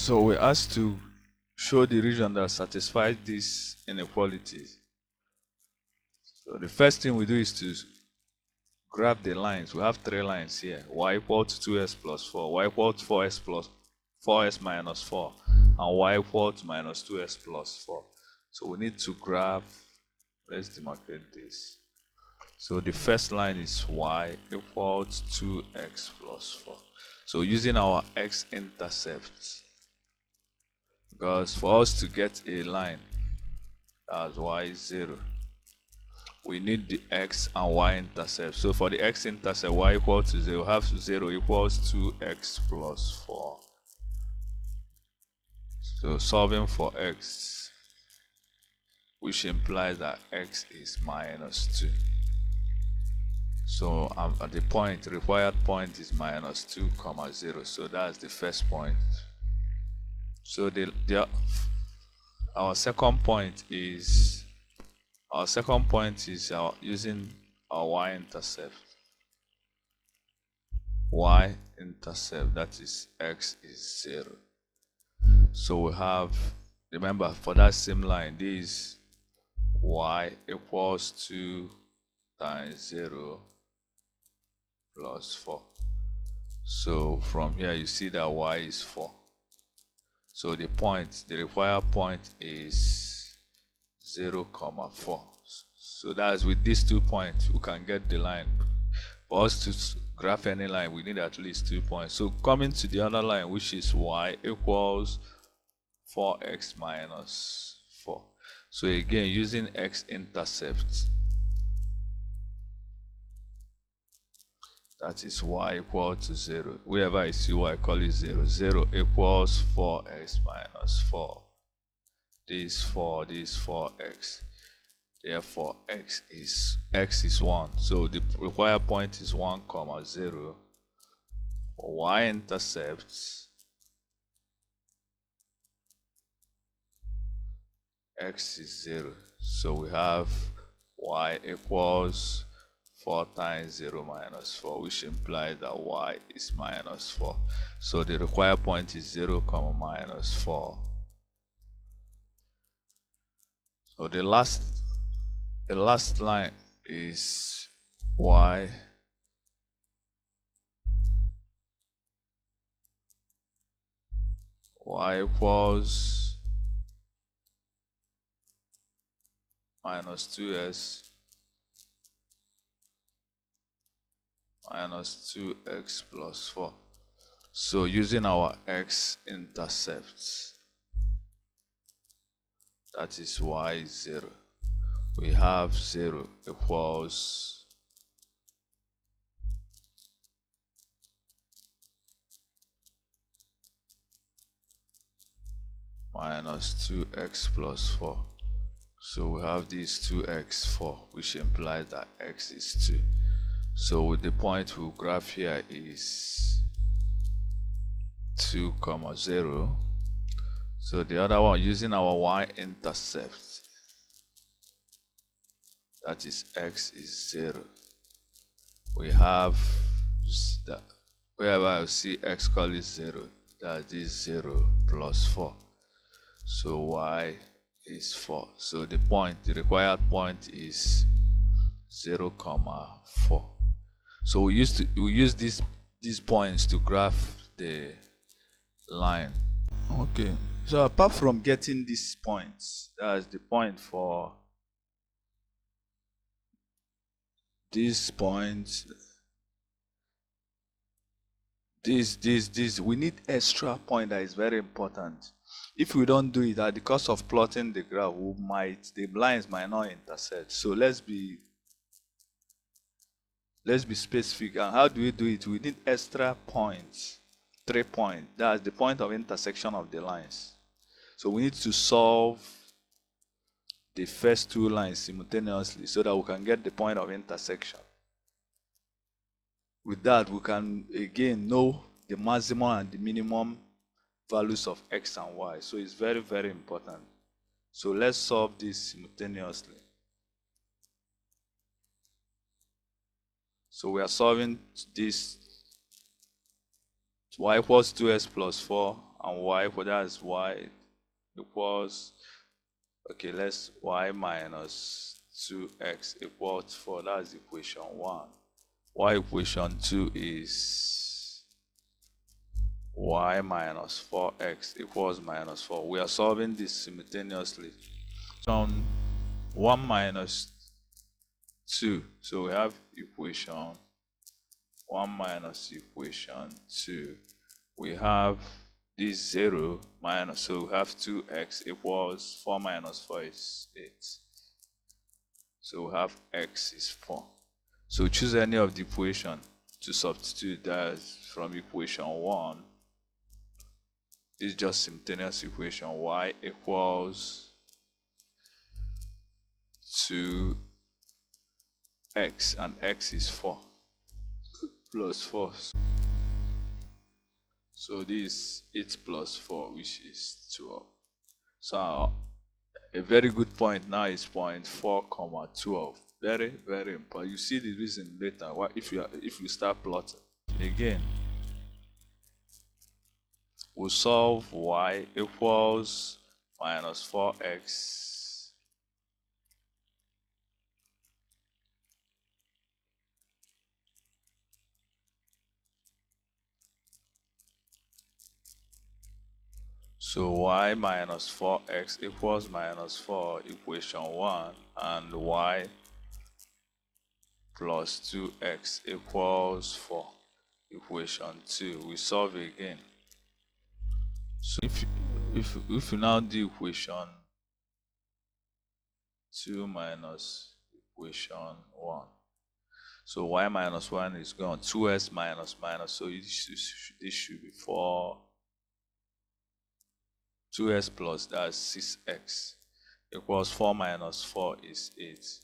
So we're asked to show the region that satisfies these inequalities. So the first thing we do is to graph the lines. We have 3 lines here. Y equal to 2s plus 4, y equal to 4s plus 4s minus 4, and y equal to minus 2s plus 4. So we need to graph. Let's demarcate this. So the first line is y equals 2x plus 4. So using our x-intercept, because for us to get a line as y is 0, we need the x and y intercept. So for the x-intercept, y equal to 0, have 0 equals 2x plus 4. So solving for x, which implies that x is minus 2. So at the point, required point is minus 2, 0. So that's the first point. So our second point is using our y-intercept. Y-intercept, that is x is 0. So we have, remember, for that same line, this is y equals 2 times 0 plus 4. So from here you see that y is 4. So the required point is 0, 4. So that's with these 2 points we can get the line. For us to graph any line, we need at least 2 points. So coming to the other line, which is y equals 4x minus 4. So again, using x-intercept, that is y equal to 0. Wherever I see y, I call it 0. 0 equals 4x minus 4. This is 4, this is 4x. Therefore, x is 1. So the required point is 1, 0. For y-intercepts, x is 0. So we have y equals 4 times 0 minus 4, which implies that y is minus 4. So the required point is 0, minus 4. So the last line is y equals minus 2s minus 2x plus 4. So using our x-intercepts, that is y is 0. We have 0 equals minus 2x plus 4. So we have this 2x 4, which implies that x is 2. So with the point we'll graph here is 2, 0. So the other one, using our y-intercept, that is x is 0. We have that wherever I see x, call it 0, that is 0 plus 4. So y is 4. So the required point is 0, 4. So we use these points to graph the line. Okay. So apart from getting these points, that's the point for these points. We need extra point that is very important. If we don't do it, at the cost of plotting the graph, the lines might not intersect. So let's be specific. And how do we do it? We need extra points, 3 points. That's the point of intersection of the lines. So we need to solve the first 2 lines simultaneously so that we can get the point of intersection. With that, we can again know the maximum and the minimum values of x and y. So it's very, very important. So let's solve this simultaneously. So we are solving this y equals 2s plus 4 and y, well, that's y equals, okay, let's y minus 2x equals 4. That's equation 1. Y equation 2 is y minus 4x equals minus 4. We are solving this simultaneously. So 1 minus 2. So we have equation 1 minus equation 2. We have this 0 minus, so we have 2x equals 4 minus 4 is 8. So we have x is 4. So choose any of the equation to substitute that from equation 1. This is just simultaneous equation. Y equals 2x, and x is 4 plus 4. So this 8 plus 4, which is 12. So a very good point now is point 4, 12. Very, very important. You see the reason later why if you start plotting. Again, we'll solve y equals minus 4x so y minus 4x equals minus 4, equation 1, and y plus 2x equals 4, equation 2. We solve again. So if you now do equation 2 minus equation 1, so y minus 1 is gone, 2s minus minus, so this should be 4, 2s plus, that's 6x, equals 4 minus 4 is 8.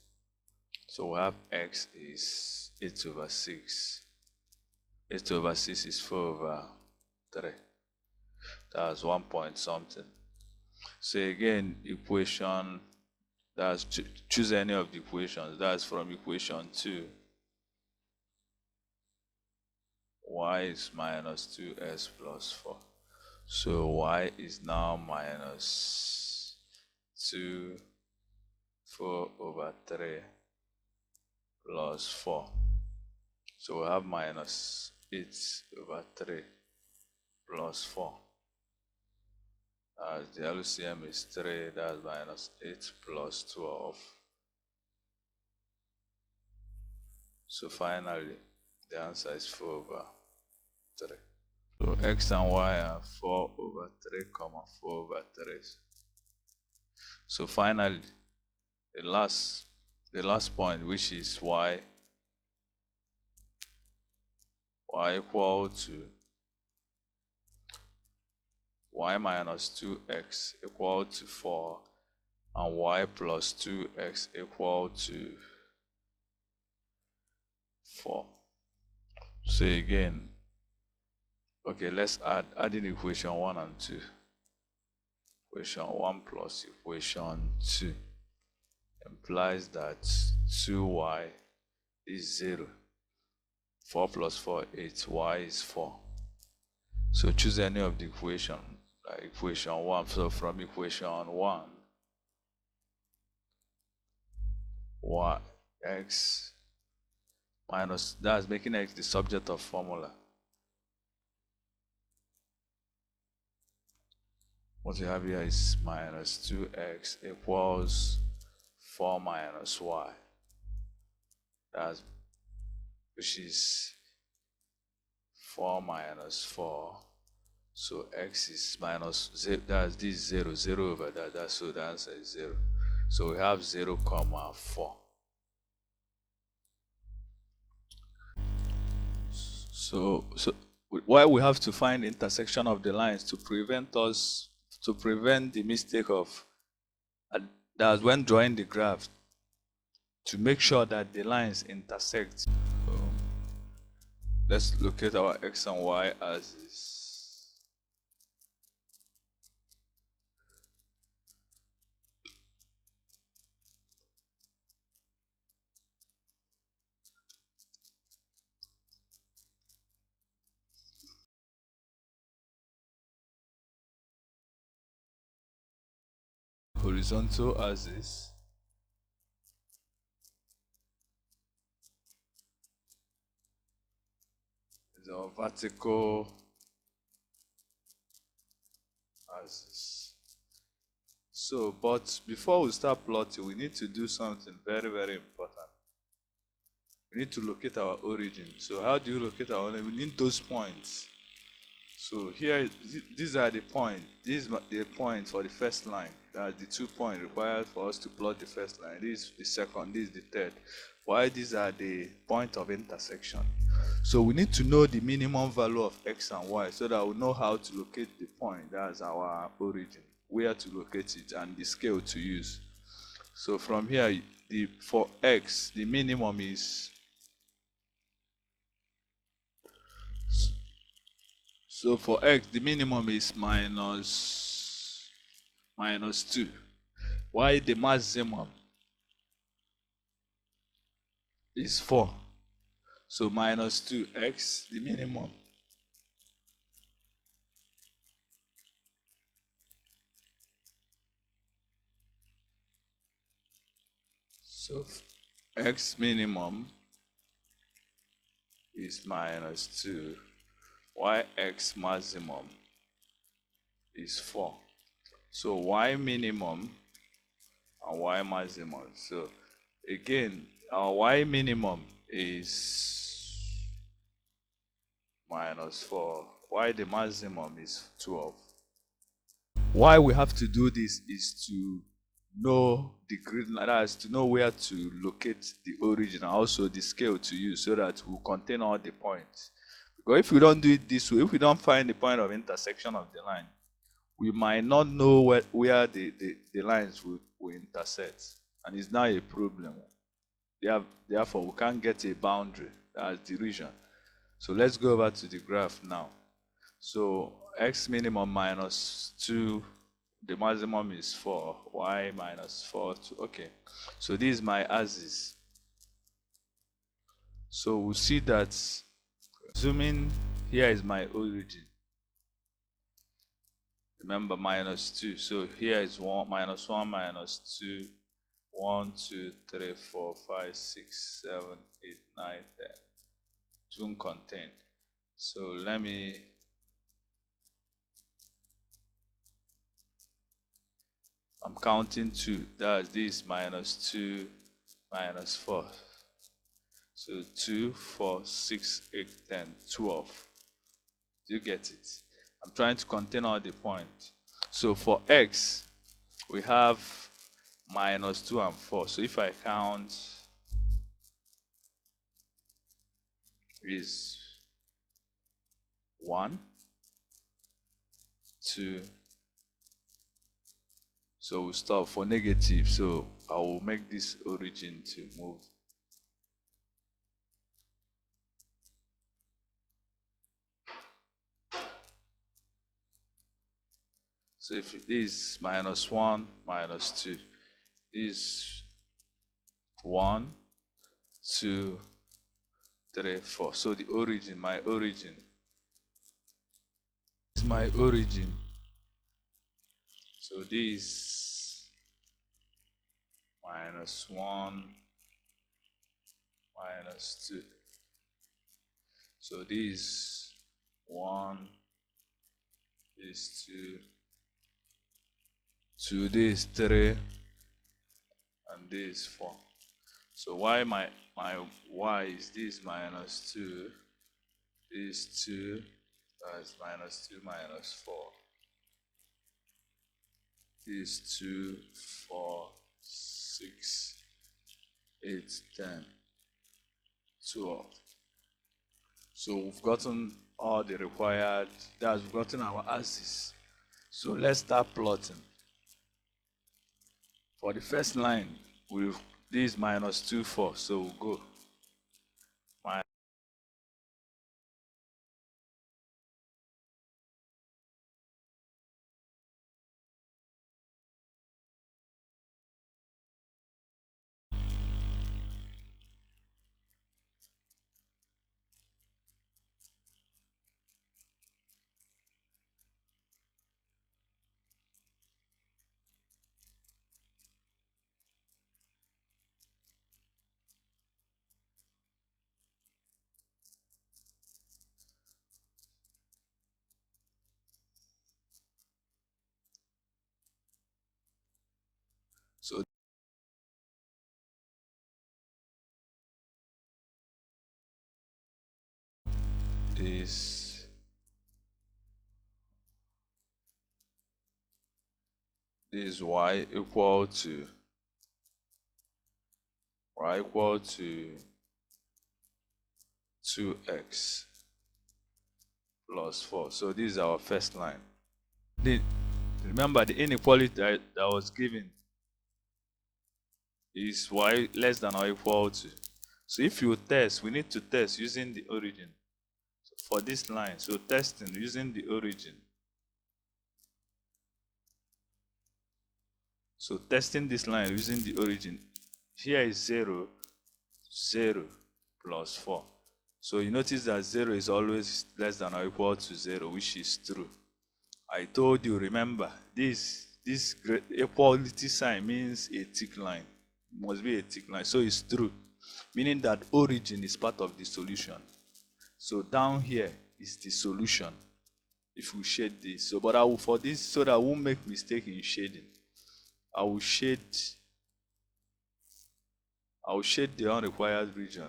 So we have x is 8 over 6. 8 over 6 is 4 over 3. That's 1 point something. So again, equation, that's choose any of the equations. That's from equation 2. Y is minus 2s plus 4. So y is now minus 2, 4 over 3 plus 4. So we have minus 8 over 3 plus 4. As the LCM is 3, that's minus 8 plus 12. So finally, the answer is 4 over 3. So x and y are 4 over 3, 4 over 3. So finally, the last point, which is y equal to y minus 2x equal to 4, and y plus 2x equal to 4. So again, okay, let's add in equation 1 and 2. Equation 1 plus equation 2 implies that 2y is 0. 4 plus 4, 8. Y is 4. So choose any of the equation, like equation 1. So from equation 1, y x minus, that's making x the subject of formula. What you have here is minus 2x equals 4 minus y. That's, which is 4 minus 4. So x is minus 0, that's this 0, 0 over that, so the answer is 0. So we have 0, 4. So why we have to find the intersection of the lines to prevent the mistake of that when drawing the graph, to make sure that the lines intersect. So let's locate our x and y as is. horizontal axis is our vertical axis. So, but before we start plotting, we need to do something very, very important. We need to locate our origin. So how do you locate our origin? We need those points. So here, these are the points. This is the point for the first line. That's the 2 points required for us to plot the first line. This is the second, this is the third. Why these are the point of intersection. So we need to know the minimum value of x and y so that we know how to locate the point. That's our origin, where to locate it, and the scale to use. So from here, for x, the minimum is, so for x, the minimum is minus 2. Why the maximum is 4. So minus 2x, the minimum. So x minimum is minus 2. Why x maximum is 4. So y minimum and y maximum. So again, our y minimum is minus 4. Y the maximum is 12. Why we have to do this is to know the grid line, that is to know where to locate the origin and also the scale to use so that we contain all the points. Because if we don't do it this way, if we don't find the point of intersection of the line, we might not know where the lines will intersect. And it's now a problem. Therefore, we can't get a boundary, that's the region. So let's go over to the graph now. So x minimum minus 2, the maximum is 4, y minus 4, 2. Okay, so this is my axis. So we'll see that, zooming, here is my origin. Remember, minus 2. So here is 1, minus 1, minus 2, 1, 2, 3, 4, 5, 6, 7, 8, 9, 10. 2 contained. So I'm counting 2. That's this minus 2, minus 4. So 2, 4, 6, 8, 10, 12. Do you get it? I'm trying to contain all the points. So for x, we have minus 2 and 4. So if I count, is 1, 2. So we'll stop for negative. So I will make this origin to move. So if it is minus 1, minus 2, is 1, 2, 3, 4. So the origin, my origin, is my origin. So this minus 1, minus 2. So this 1, this 2, this 3, and this 4. So why my y is this minus 2, this 2, that's minus 2, minus 4. This 2, 4, 6, 8, 10, 12. So we've gotten all the required, we've gotten our axis. So let's start plotting. For the first line, this is minus 2, 4, so we'll go is y equal to 2x plus 4. So this is our first line. Remember the inequality that was given is y less than or equal to. So if you test, we need to test using the origin. So for this line, so testing using the origin. So testing this line using the origin. Here is 0, 0 plus 4. So you notice that 0 is always less than or equal to 0, which is true. I told you, remember, this equality sign means a thick line. It must be a thick line. So it's true, meaning that origin is part of the solution. So down here is the solution. If we shade this, so but I will, for this, so that I won't make mistake in shading, I will shade the unrequired region.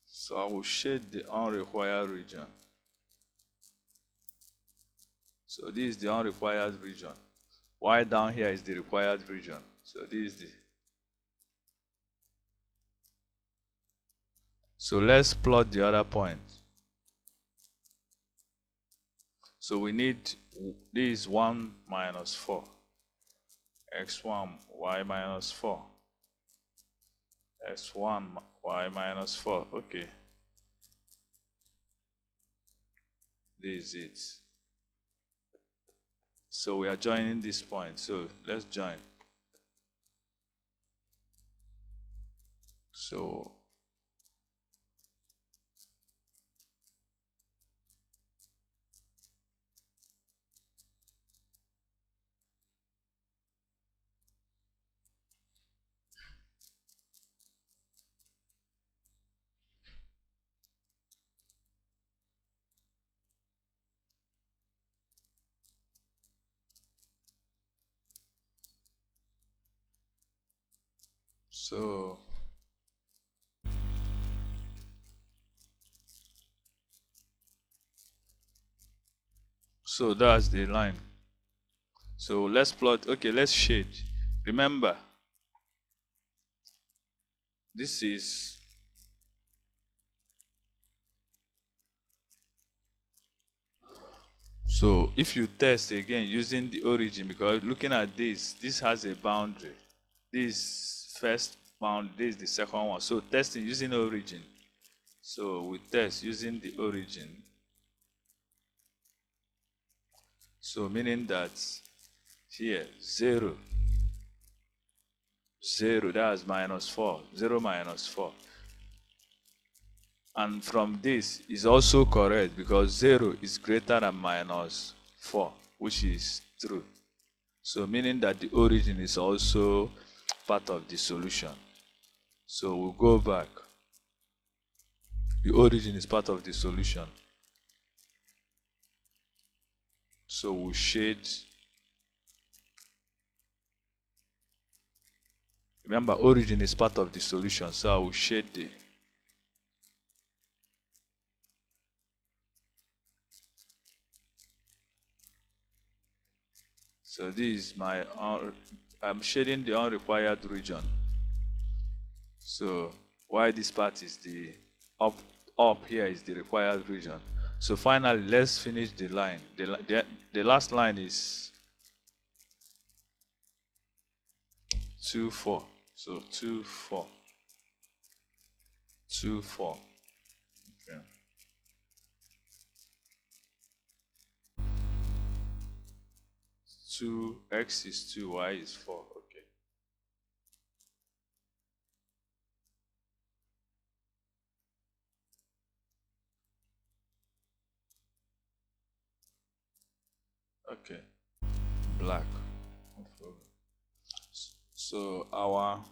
So I will shade the unrequired region. So this is the unrequired region. Why down here is the required region. So this is the. So let's plot the other point. So we need, this is 1 minus 4. x1 y minus 4. x1 y minus 4. Okay. This is it. So we are joining this point. So let's join. So so that's the line. So let's plot. Okay, let's shade. Remember, this is so if you test again using the origin, because looking at this has a boundary. This first bound, this is the second one. So testing using origin. So we test using the origin. So meaning that here 0, 0, that's minus 4, 0 minus 4. And from this is also correct because 0 is greater than minus 4, which is true. So meaning that the origin is also part of the solution. So we'll go back. The origin is part of the solution. So we'll shade. Remember, origin is part of the solution, so I will shade the. So this is my, I'm shading the unrequired region. So why this part is the, up here is the required region. So finally, let's finish the line. The last line is 2, 4. So 2, 4. 2, 4. Okay. 2x is 2, y is 4. Okay. Okay. Black. No problem. So our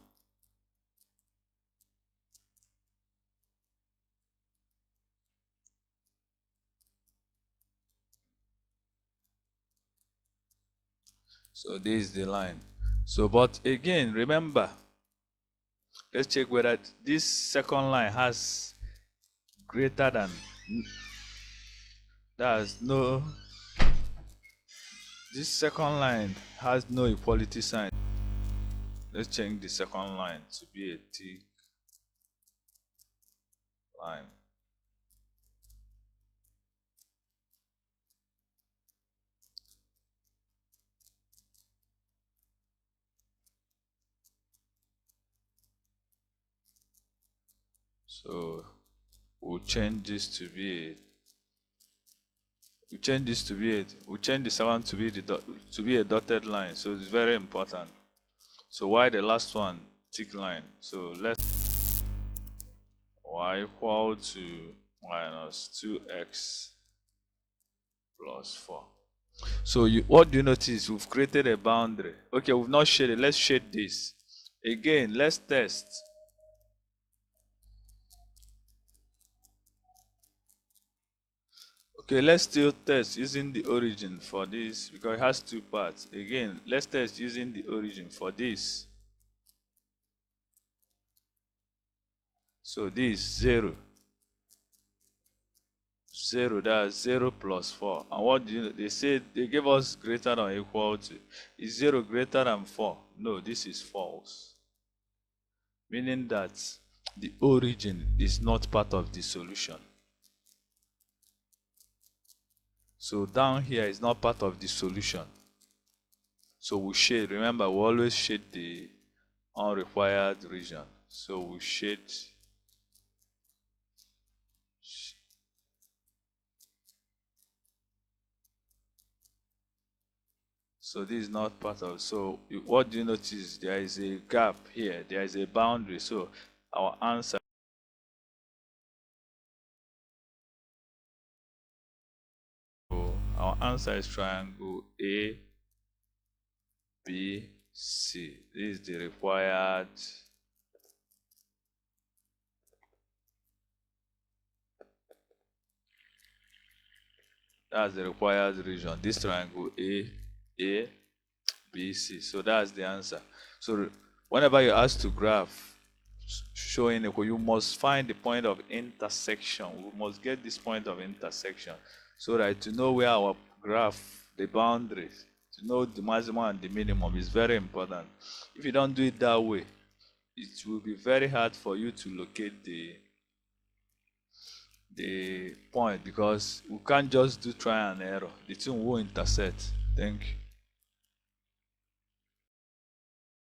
so this is the line. So but again, remember, Let's check whether this second line has greater than, that's no, this second line has no equality sign. Let's change the second line to be a thick line. So we'll change this to be a, we'll change the second to be a dotted line. So it's very important. So why the last one thick line? So let's y equal to minus 2x plus 4. So what do you notice? We've created a boundary. Okay, we've not shaded. Let's shade this. Again, let's test. Okay, let's still test using the origin for this because it has two parts. Again, let's test using the origin for this. So this 0. 0, that's 0 plus 4. And what do you know? They said they gave us greater than or equal to. Is 0 greater than 4? No, this is false. Meaning that the origin is not part of the solution. So down here is not part of the solution. So we shade, remember we always shade the unrequired region. So we shade. So this is not part of, so what do you notice? There is a gap here, there is a boundary. So our answer is triangle A, B, C. This is the required region. This triangle A, B, C. So that's the answer. So whenever you're asked to graph showing equal, you must find the point of intersection. We must get this point of intersection so that to know where our graph, the boundaries, to know the maximum and the minimum is very important. If you don't do it that way, it will be very hard for you to locate the point because we can't just do try and error. The two will intersect. Thank you.